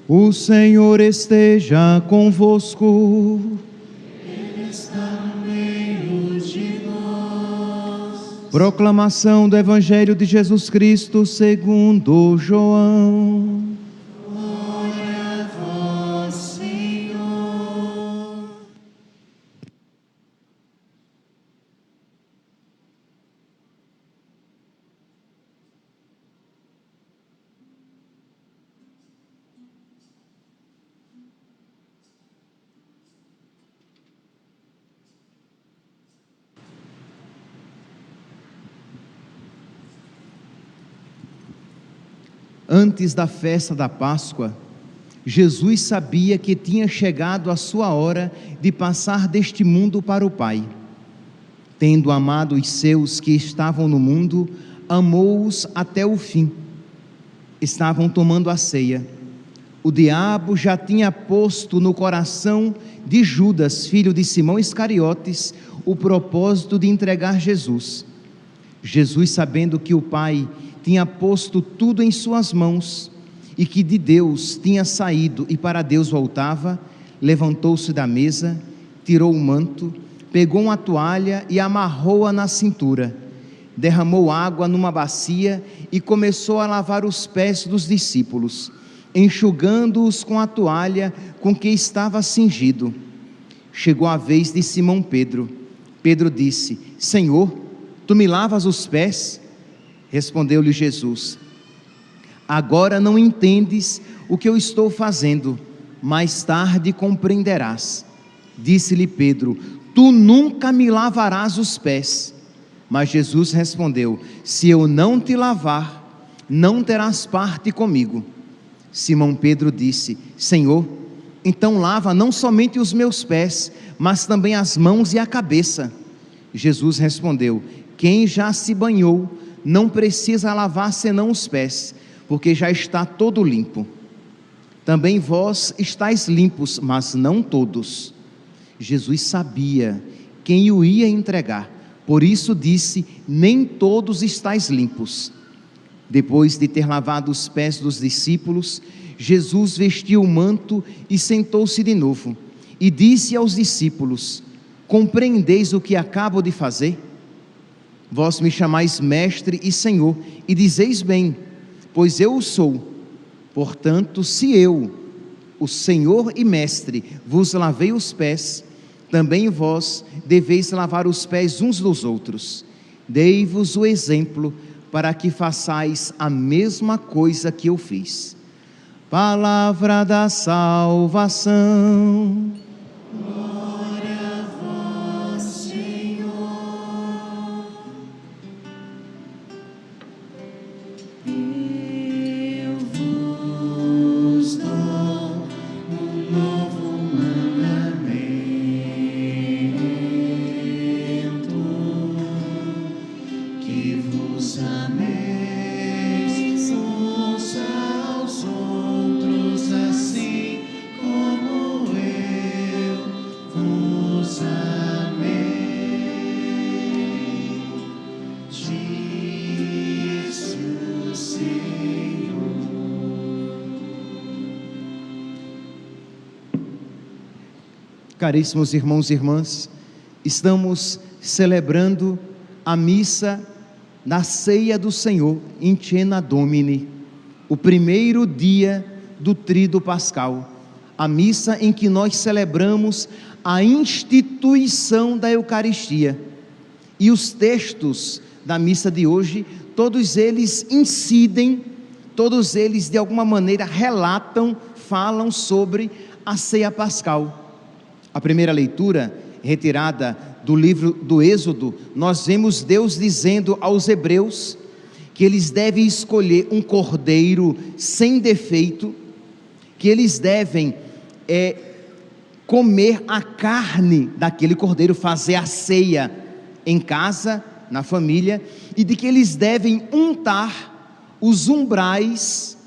O Senhor esteja convosco. Ele está no meio de nós. Proclamação do Evangelho de Jesus Cristo segundo João. Glória a vós, Senhor. Antes da festa da Páscoa, Jesus sabia que tinha chegado a sua hora de passar deste mundo para o Pai. Tendo amado os seus que estavam no mundo, amou-os até o fim. Estavam tomando a ceia. O diabo já tinha posto no coração de Judas, filho de Simão Iscariotes, o propósito de entregar Jesus. Jesus, sabendo que o Pai tinha posto tudo em suas mãos e que de Deus tinha saído e para Deus voltava, levantou-se da mesa, tirou o manto, pegou uma toalha e amarrou-a na cintura, derramou água numa bacia e começou a lavar os pés dos discípulos, enxugando-os com a toalha com que estava cingido. Chegou a vez de Simão Pedro. Pedro disse: Senhor, tu me lavas os pés? Respondeu-lhe Jesus: agora não entendes o que eu estou fazendo, mais tarde compreenderás. Disse-lhe Pedro: tu nunca me lavarás os pés. Mas Jesus respondeu: se eu não te lavar, não terás parte comigo. Simão Pedro disse: Senhor, então lava não somente os meus pés, mas também as mãos e a cabeça. Jesus respondeu: quem já se banhou não precisa lavar senão os pés, porque já está todo limpo. Também vós estáis limpos, mas não todos. Jesus sabia quem o ia entregar, por isso disse: nem todos estáis limpos. Depois de ter lavado os pés dos discípulos, Jesus vestiu o manto e sentou-se de novo, e disse aos discípulos: compreendeis o que acabo de fazer? Vós me chamais mestre e senhor, e dizeis bem, pois eu o sou. Portanto, se eu, o senhor e mestre, vos lavei os pés, também vós deveis lavar os pés uns dos outros. Dei-vos o exemplo, para que façais a mesma coisa que eu fiz. Palavra da salvação. Caríssimos irmãos e irmãs, estamos celebrando a missa da ceia do Senhor, in cena Domini, o primeiro dia do tríduo pascal, a missa em que nós celebramos a instituição da Eucaristia. E os textos da missa de hoje, todos eles incidem, todos eles de alguma maneira relatam, falam sobre a ceia pascal. A primeira leitura, retirada do livro do Êxodo, nós vemos Deus dizendo aos hebreus que eles devem escolher um cordeiro sem defeito, que eles devem comer a carne daquele cordeiro, fazer a ceia em casa, na família, e de que eles devem untar os umbrais,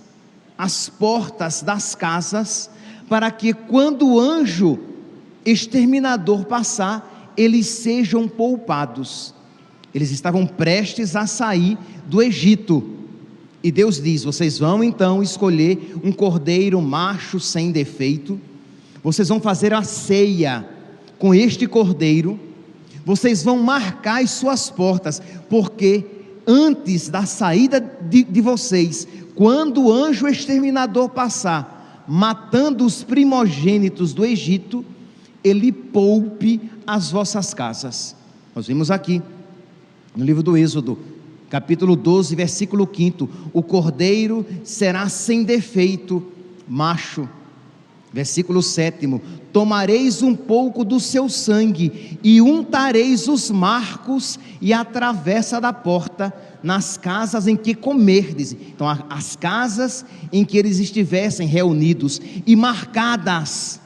as portas das casas, para que quando o anjo exterminador passar, eles sejam poupados. Eles estavam prestes a sair do Egito, E Deus diz: vocês vão então escolher um cordeiro macho sem defeito, vocês vão fazer a ceia com este cordeiro, vocês vão marcar as suas portas, porque antes da saída de vocês, quando o anjo exterminador passar, matando os primogênitos do Egito, ele poupe as vossas casas. Nós vimos aqui no livro do Êxodo, capítulo 12, versículo 5, o cordeiro será sem defeito, macho. Versículo 7, tomareis um pouco do seu sangue e untareis os marcos e a travessa da porta nas casas em que comerdes. Então as casas em que eles estivessem reunidos e marcadas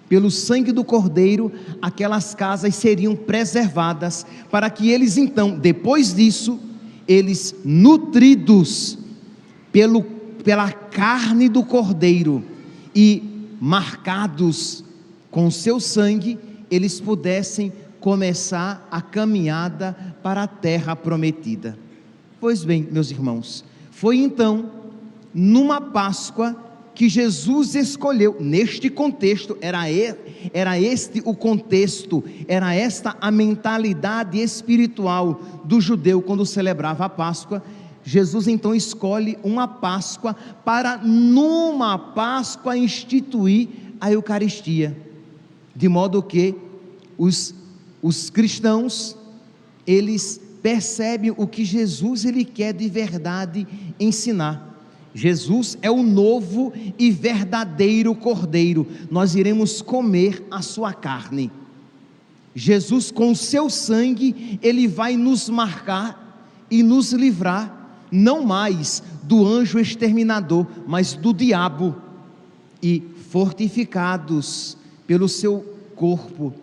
pelo sangue do cordeiro, aquelas casas seriam preservadas, para que eles então, depois disso, eles nutridos pela carne do cordeiro e marcados com seu sangue, eles pudessem começar a caminhada para a terra prometida. Pois bem, meus irmãos, foi então numa Páscoa que Jesus escolheu. Neste contexto, era este o contexto, era esta a mentalidade espiritual do judeu quando celebrava a Páscoa. Jesus então escolhe uma Páscoa para numa Páscoa instituir a Eucaristia, de modo que os cristãos, eles percebem o que Jesus ele quer de verdade ensinar. Jesus é o novo e verdadeiro cordeiro, nós iremos comer a sua carne. Jesus, com o seu sangue, ele vai nos marcar e nos livrar, não mais do anjo exterminador, mas do diabo, e fortificados pelo seu corpo,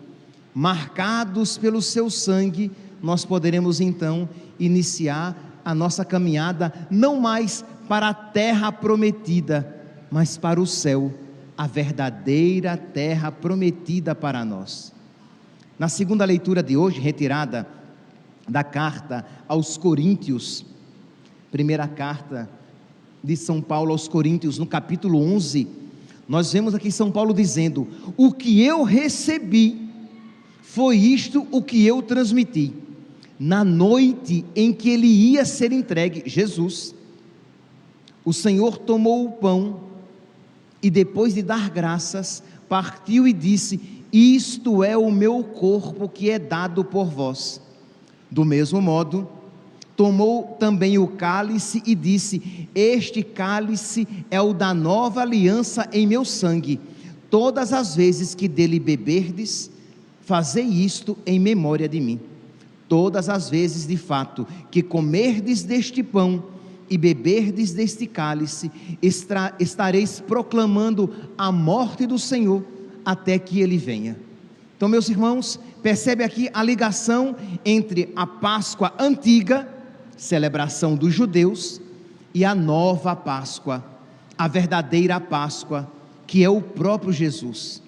marcados pelo seu sangue, nós poderemos então iniciar a nossa caminhada, não mais para a terra prometida, mas para o céu, a verdadeira terra prometida para nós. Na segunda leitura de hoje, retirada da carta aos Coríntios, primeira carta de São Paulo aos Coríntios, no capítulo 11, nós vemos aqui São Paulo dizendo: o que eu recebi, foi isto o que eu transmiti, na noite em que ele ia ser entregue, Jesus, o Senhor tomou o pão, e depois de dar graças, partiu e disse: isto é o meu corpo que é dado por vós. Do mesmo modo, tomou também o cálice e disse: este cálice é o da nova aliança em meu sangue, todas as vezes que dele beberdes, fazei isto em memória de mim. Todas as vezes de fato que comerdes deste pão e beberdes deste cálice, estareis proclamando a morte do Senhor até que ele venha. Então, meus irmãos, percebe aqui a ligação entre a Páscoa antiga, celebração dos judeus, e a nova Páscoa, a verdadeira Páscoa, que é o próprio Jesus,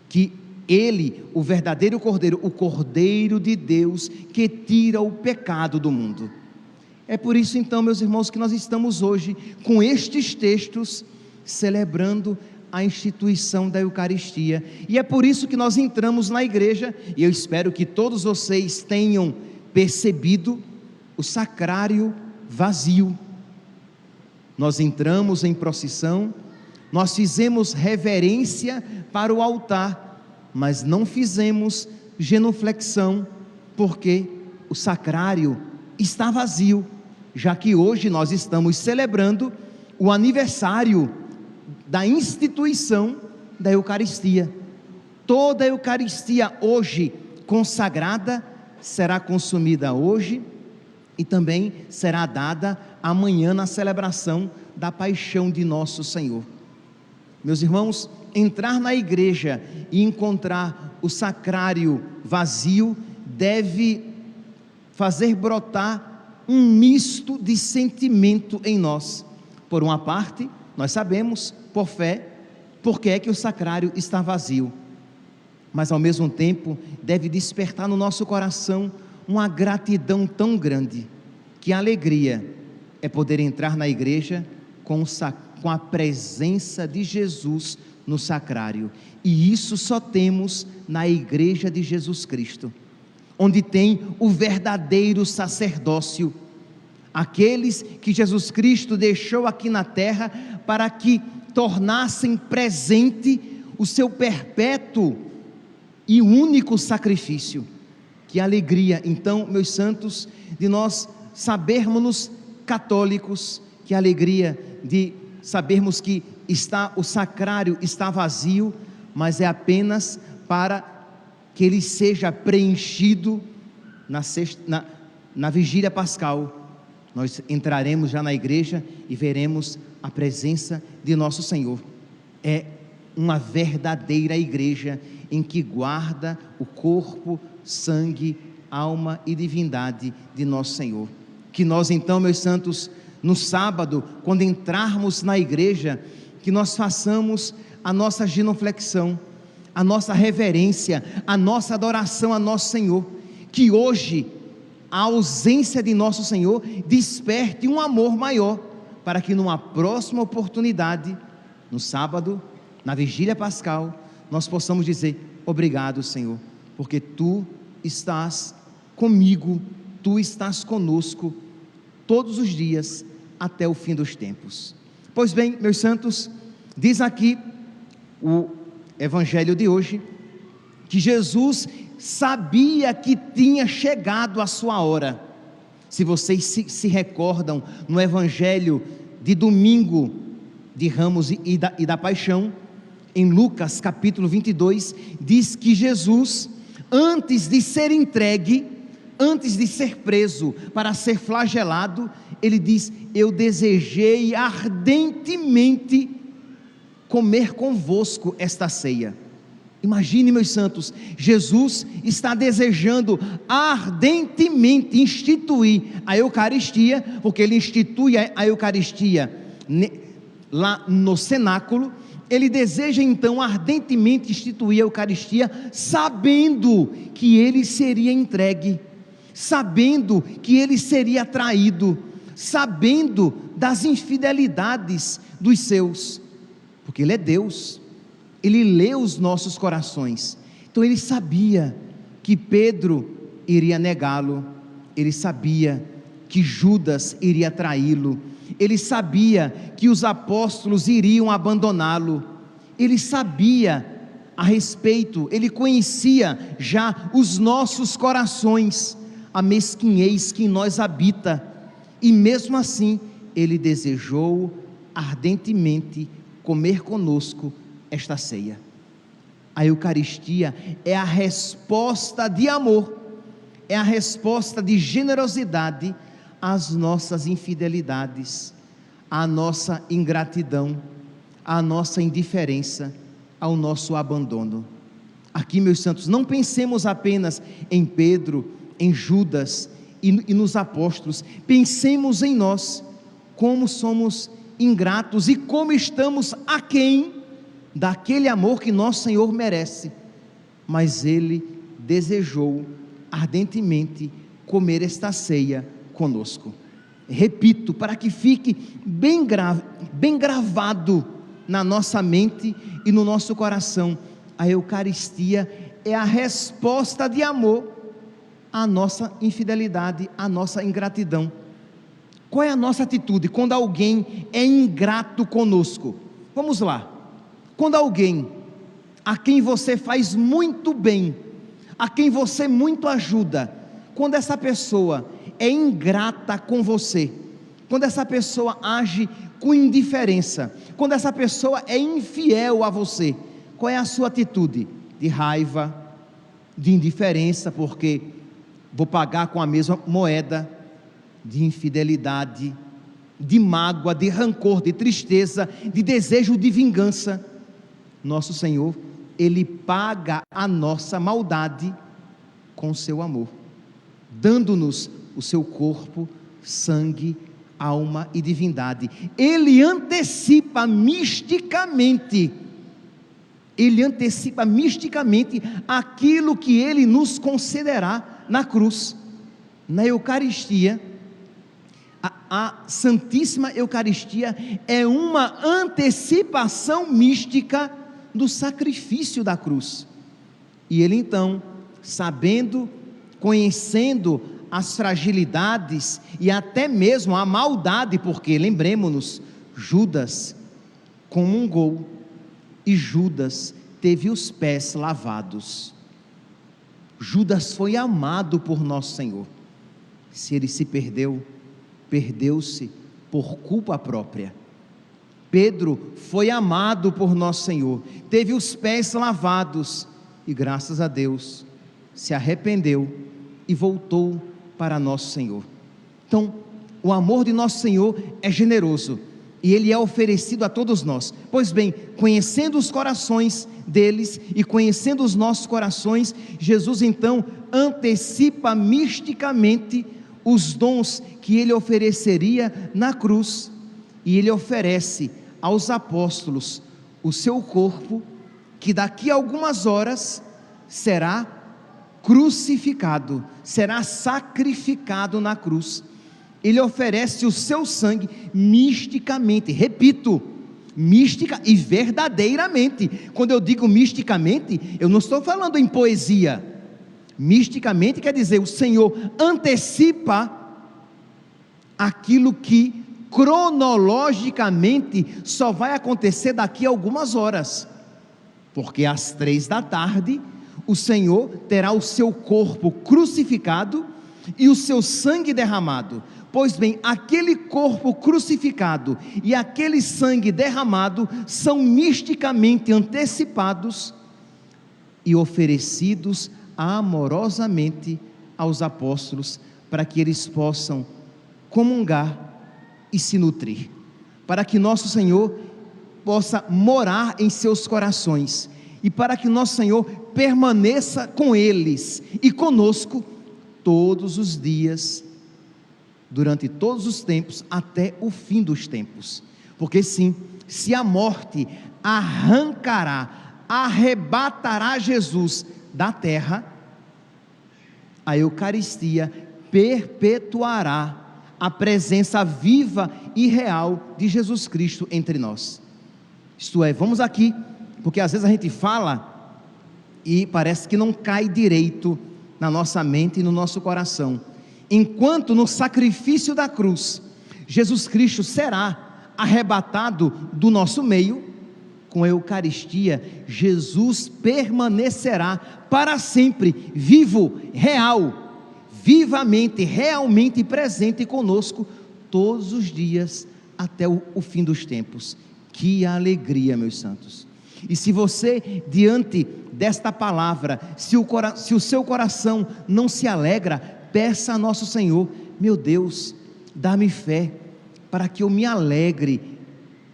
que ele, o verdadeiro Cordeiro, o Cordeiro de Deus, que tira o pecado do mundo. É por isso então, meus irmãos, que nós estamos hoje com estes textos celebrando a instituição da Eucaristia, e é por isso que nós entramos na igreja, e eu espero que todos vocês tenham percebido o sacrário vazio. Nós entramos em procissão, nós fizemos reverência para o altar, mas não fizemos genuflexão, porque o sacrário está vazio, já que hoje nós estamos celebrando o aniversário da instituição da Eucaristia. Toda a Eucaristia hoje consagrada será consumida hoje e também será dada amanhã na celebração da paixão de nosso Senhor. Meus irmãos, entrar na igreja e encontrar o sacrário vazio deve fazer brotar um misto de sentimento em nós. Por uma parte, nós sabemos, por fé, porque é que o sacrário está vazio, mas ao mesmo tempo deve despertar no nosso coração uma gratidão tão grande, que a alegria é poder entrar na igreja com a presença de Jesus no sacrário. E isso só temos na igreja de Jesus Cristo, onde tem o verdadeiro sacerdócio, aqueles que Jesus Cristo deixou aqui na terra para que tornassem presente o seu perpétuo e único sacrifício. Que alegria, então, meus santos, de nós sabermos católicos, que alegria de sabermos que o sacrário está vazio, mas é apenas para que ele seja preenchido na vigília pascal. Nós entraremos já na igreja e veremos a presença de nosso Senhor. É uma verdadeira igreja em que guarda o corpo, sangue, alma e divindade de nosso Senhor. Que nós então, meus santos, no sábado, quando entrarmos na igreja, que nós façamos a nossa genuflexão, a nossa reverência, a nossa adoração a nosso Senhor. Que hoje a ausência de nosso Senhor desperte um amor maior, para que numa próxima oportunidade, no sábado, na vigília pascal, nós possamos dizer: obrigado, Senhor, porque Tu estás comigo, Tu estás conosco todos os dias até o fim dos tempos. Pois bem, meus santos, diz aqui o evangelho de hoje, que Jesus sabia que tinha chegado a sua hora. Se vocês se recordam, no evangelho de domingo de Ramos e da Paixão, em Lucas capítulo 22, diz que Jesus, antes de ser entregue, antes de ser preso para ser flagelado, ele diz: eu desejei ardentemente comer convosco esta ceia. Imagine, meus santos, Jesus está desejando ardentemente instituir a Eucaristia, porque ele institui a Eucaristia lá no cenáculo. Ele deseja então ardentemente instituir a Eucaristia, sabendo que ele seria entregue, sabendo que ele seria traído, sabendo das infidelidades dos seus, porque ele é Deus, ele lê os nossos corações. Então ele sabia que Pedro iria negá-lo, ele sabia que Judas iria traí-lo, ele sabia que os apóstolos iriam abandoná-lo, ele sabia a respeito, ele conhecia já os nossos corações, a mesquinhez que em nós habita, e mesmo assim ele desejou ardentemente comer conosco esta ceia. A Eucaristia é a resposta de amor, é a resposta de generosidade às nossas infidelidades, à nossa ingratidão, à nossa indiferença, ao nosso abandono. Aqui, meus santos, não pensemos apenas em Pedro, em Judas e nos apóstolos, pensemos em nós, como somos ingratos e como estamos aquém daquele amor que nosso Senhor merece, mas Ele desejou ardentemente comer esta ceia conosco. Repito, para que fique bem gravado na nossa mente e no nosso coração, a Eucaristia é a resposta de amor à nossa infidelidade, à nossa ingratidão. Qual é a nossa atitude quando alguém é ingrato conosco? Vamos lá. Quando alguém a quem você faz muito bem, a quem você muito ajuda, quando essa pessoa é ingrata com você, quando essa pessoa age com indiferença, quando essa pessoa é infiel a você, qual é a sua atitude? De raiva, de indiferença, porque vou pagar com a mesma moeda, de infidelidade, de mágoa, de rancor, de tristeza, de desejo de vingança. Nosso Senhor, Ele paga a nossa maldade com o seu amor, dando-nos o seu corpo, sangue, alma e divindade. Ele antecipa misticamente aquilo que Ele nos concederá na cruz. Na Eucaristia, a Santíssima Eucaristia é uma antecipação mística do sacrifício da cruz. E ele então, sabendo, conhecendo as fragilidades e até mesmo a maldade, porque lembremos-nos, Judas comungou e Judas teve os pés lavados. Judas foi amado por nosso Senhor. Se ele se perdeu, perdeu-se por culpa própria. Pedro foi amado por nosso Senhor, teve os pés lavados e graças a Deus se arrependeu e voltou para nosso Senhor. Então, o amor de nosso Senhor é generoso e ele é oferecido a todos nós. Pois bem, conhecendo os corações deles e conhecendo os nossos corações, Jesus então antecipa misticamente os dons que ele ofereceria na cruz, e ele oferece aos apóstolos o seu corpo, que daqui a algumas horas será crucificado, será sacrificado na cruz. Ele oferece o seu sangue misticamente, repito, mística e verdadeiramente. Quando eu digo misticamente, eu não estou falando em poesia. Misticamente quer dizer, o Senhor antecipa aquilo que cronologicamente só vai acontecer daqui a algumas horas, porque às 15h o Senhor terá o seu corpo crucificado e o seu sangue derramado. Pois bem, aquele corpo crucificado e aquele sangue derramado são misticamente antecipados e oferecidos amorosamente aos apóstolos, para que eles possam comungar e se nutrir, para que nosso Senhor possa morar em seus corações, e para que nosso Senhor permaneça com eles e conosco todos os dias, durante todos os tempos, até o fim dos tempos. Porque sim, se a morte arrebatará Jesus da terra, a Eucaristia perpetuará a presença viva e real de Jesus Cristo entre nós. Isto é, vamos aqui, porque às vezes a gente fala e parece que não cai direito na nossa mente e no nosso coração. Enquanto no sacrifício da cruz, Jesus Cristo será arrebatado do nosso meio, com a Eucaristia, Jesus permanecerá para sempre, vivo, real, vivamente, realmente presente conosco, todos os dias, até o fim dos tempos. Que alegria, meus santos! E se você, diante desta palavra, se o seu coração não se alegra, peça a nosso Senhor: meu Deus, dá-me fé, para que eu me alegre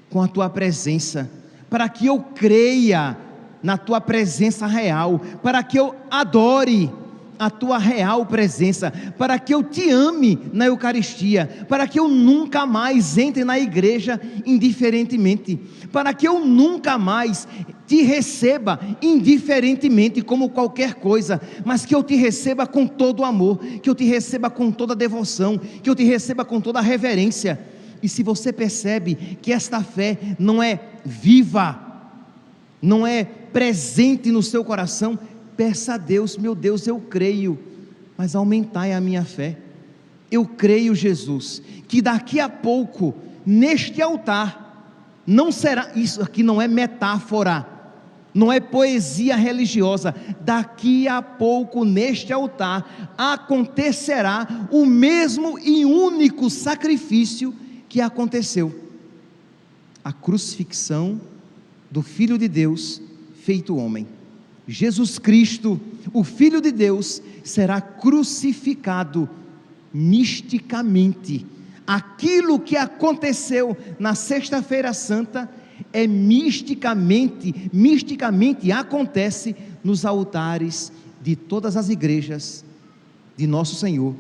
com a Tua presença, para que eu creia na Tua presença real, para que eu adore a Tua real presença, para que eu Te ame na Eucaristia, para que eu nunca mais entre na igreja indiferentemente, para que eu nunca mais Te receba indiferentemente como qualquer coisa, mas que eu Te receba com todo o amor, que eu Te receba com toda a devoção, que eu Te receba com toda a reverência. E se você percebe que esta fé não é viva, não é presente no seu coração, peça a Deus: meu Deus, eu creio, mas aumentai a minha fé. Eu creio, Jesus, que daqui a pouco, neste altar, não será, isso aqui não é metáfora, não é poesia religiosa, daqui a pouco neste altar acontecerá o mesmo e único sacrifício que aconteceu: a crucifixão do Filho de Deus feito homem. Jesus Cristo, o Filho de Deus, será crucificado misticamente. Aquilo que aconteceu na Sexta-feira Santa é misticamente acontece nos altares de todas as igrejas de nosso Senhor,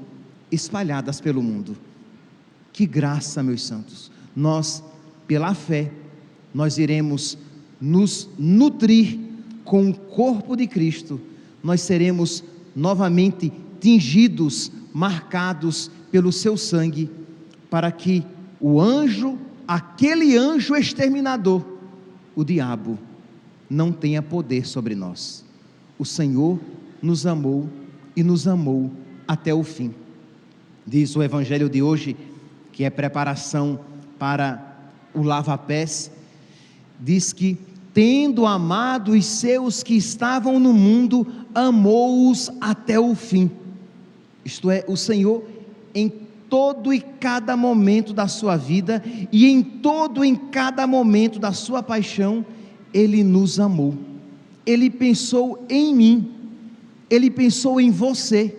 espalhadas pelo mundo. Que graça, meus santos! Nós, pela fé, nós iremos nos nutrir com o corpo de Cristo, nós seremos novamente tingidos, marcados pelo seu sangue, para que o anjo, aquele anjo exterminador, o diabo, não tenha poder sobre nós. O Senhor nos amou e nos amou até o fim. Diz o evangelho de hoje, que é preparação para o lava-pés, diz que, tendo amado os seus que estavam no mundo, amou-os até o fim. Isto é, o Senhor, em todo e cada momento da sua vida, e em todo e cada momento da sua paixão, Ele nos amou. Ele pensou em mim, Ele pensou em você.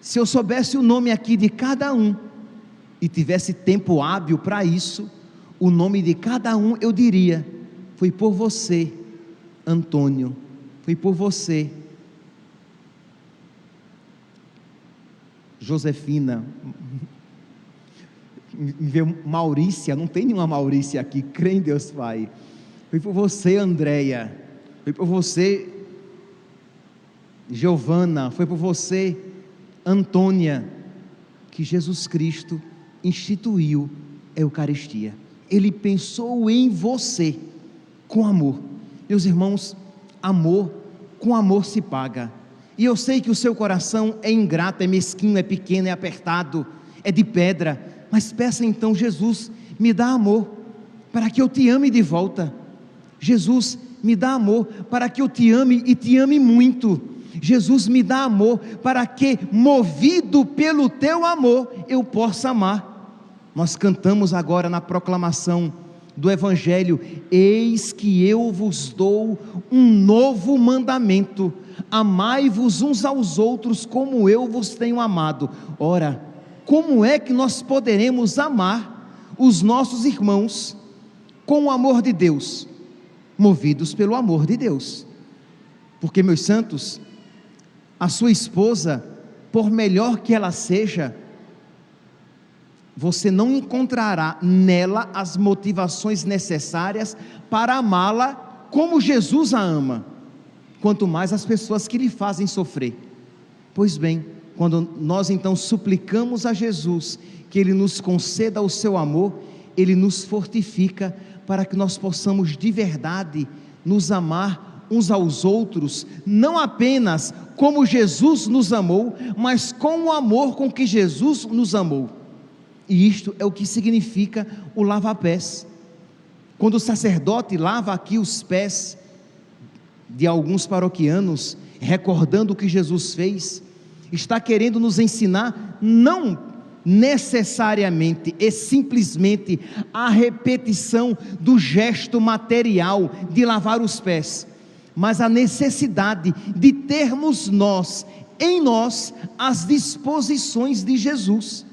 Se eu soubesse o nome aqui de cada um, e tivesse tempo hábil para isso, o nome de cada um eu diria: foi por você, Antônio, foi por você, Josefina, me veio Maurícia, não tem nenhuma Maurícia aqui, crê em Deus Pai, foi por você, Andréia, foi por você, Giovana, foi por você, Antônia, que Jesus Cristo instituiu a Eucaristia. Ele pensou em você com amor. Meus irmãos, amor, com amor se paga. E eu sei que o seu coração é ingrato, é mesquinho, é pequeno, é apertado, é de pedra, mas peça então: Jesus, me dá amor, para que eu te ame de volta. Jesus, me dá amor, para que eu te ame e te ame muito. Jesus, me dá amor, para que, movido pelo teu amor, eu possa amar. Nós cantamos agora na proclamação do Evangelho: eis que eu vos dou um novo mandamento, amai-vos uns aos outros como eu vos tenho amado. Ora, como é que nós poderemos amar os nossos irmãos com o amor de Deus? Movidos pelo amor de Deus. Porque, meus santos, a sua esposa, por melhor que ela seja, você não encontrará nela as motivações necessárias para amá-la como Jesus a ama, quanto mais as pessoas que lhe fazem sofrer. Pois bem, quando nós então suplicamos a Jesus que Ele nos conceda o seu amor, Ele nos fortifica para que nós possamos de verdade nos amar uns aos outros, não apenas como Jesus nos amou, mas com o amor com que Jesus nos amou. E isto é o que significa o lava-pés. Quando o sacerdote lava aqui os pés de alguns paroquianos, recordando o que Jesus fez, está querendo nos ensinar não necessariamente e simplesmente a repetição do gesto material de lavar os pés, mas a necessidade de termos em nós as disposições de Jesus,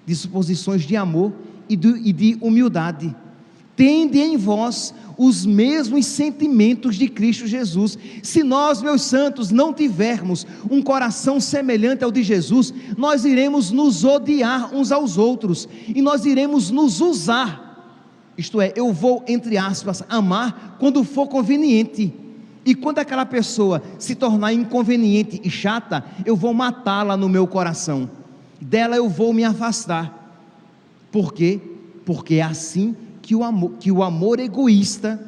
disposições de amor e de humildade. Tende em vós os mesmos sentimentos de Cristo Jesus. Se nós, meus santos, não tivermos um coração semelhante ao de Jesus, nós iremos nos odiar uns aos outros, e nós iremos nos usar, isto é, eu vou, entre aspas, amar quando for conveniente, e quando aquela pessoa se tornar inconveniente e chata, eu vou matá-la no meu coração, dela eu vou me afastar. Por quê? Porque é assim que o amor egoísta,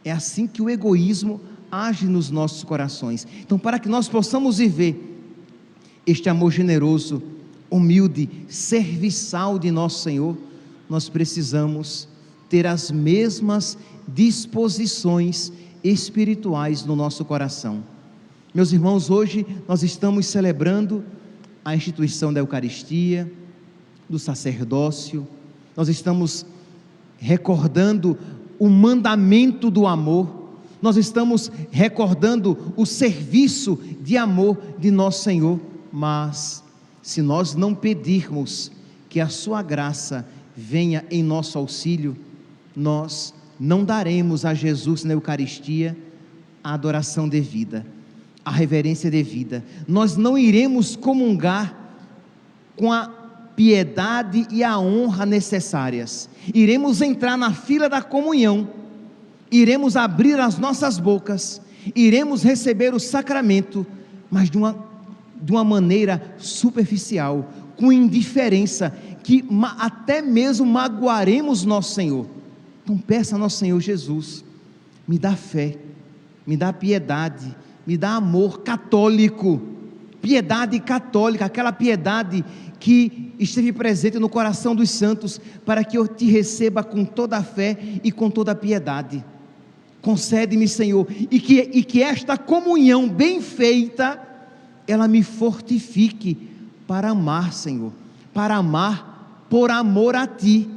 é assim que o egoísmo age nos nossos corações. Então, para que nós possamos viver este amor generoso, humilde, serviçal de nosso Senhor, nós precisamos ter as mesmas disposições espirituais no nosso coração. Meus irmãos, hoje nós estamos celebrando a instituição da Eucaristia, do sacerdócio, nós estamos recordando o mandamento do amor, nós estamos recordando o serviço de amor de nosso Senhor, mas se nós não pedirmos que a sua graça venha em nosso auxílio, nós não daremos a Jesus na Eucaristia a adoração devida, a reverência devida, nós não iremos comungar com a piedade e a honra necessárias, iremos entrar na fila da comunhão, iremos abrir as nossas bocas, iremos receber o sacramento, mas de uma maneira superficial, com indiferença, que até mesmo magoaremos nosso Senhor. Então peça a nosso Senhor Jesus, me dá fé, me dá piedade, me dá amor católico, piedade católica, aquela piedade que esteve presente no coração dos santos, para que eu te receba com toda a fé e com toda a piedade. Concede-me, Senhor, e que esta comunhão bem feita, ela me fortifique para amar, Senhor, para amar por amor a Ti,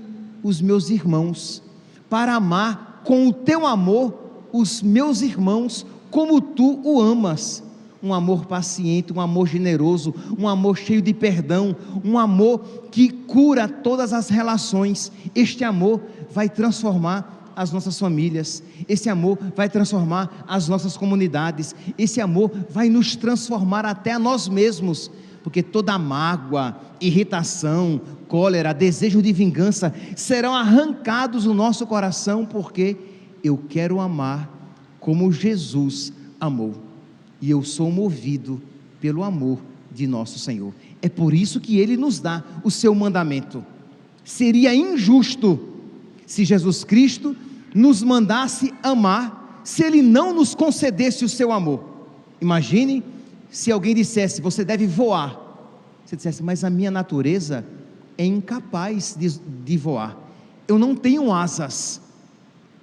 os meus irmãos, para amar com o Teu amor os meus irmãos, como Tu o amas, um amor paciente, um amor generoso, um amor cheio de perdão, um amor que cura todas as relações. Este amor vai transformar as nossas famílias, esse amor vai transformar as nossas comunidades, esse amor vai nos transformar até a nós mesmos, porque toda mágoa, irritação, cólera, desejo de vingança serão arrancados do nosso coração, porque eu quero amar como Jesus amou, e eu sou movido pelo amor de nosso Senhor. É por isso que Ele nos dá o seu mandamento. Seria injusto se Jesus Cristo nos mandasse amar, se Ele não nos concedesse o seu amor. Imagine se alguém dissesse, você deve voar, você dissesse, mas a minha natureza é incapaz de voar, eu não tenho asas.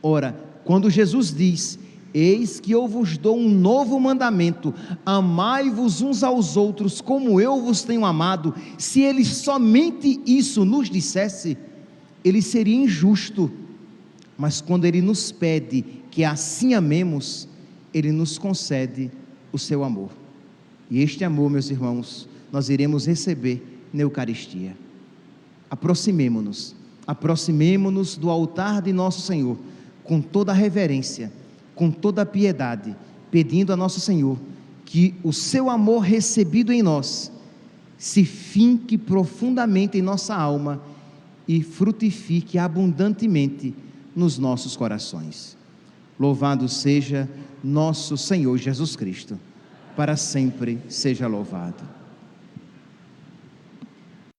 Ora, quando Jesus diz, eis que eu vos dou um novo mandamento, amai-vos uns aos outros como eu vos tenho amado, se Ele somente isso nos dissesse, Ele seria injusto. Mas quando Ele nos pede que assim amemos, Ele nos concede o seu amor, e este amor, meus irmãos, nós iremos receber na Eucaristia. Aproximemo-nos do altar de nosso Senhor, com toda a reverência, com toda a piedade, pedindo a nosso Senhor, que o seu amor recebido em nós, se finque profundamente em nossa alma, e frutifique abundantemente nos nossos corações. Louvado seja nosso Senhor Jesus Cristo, para sempre seja louvado.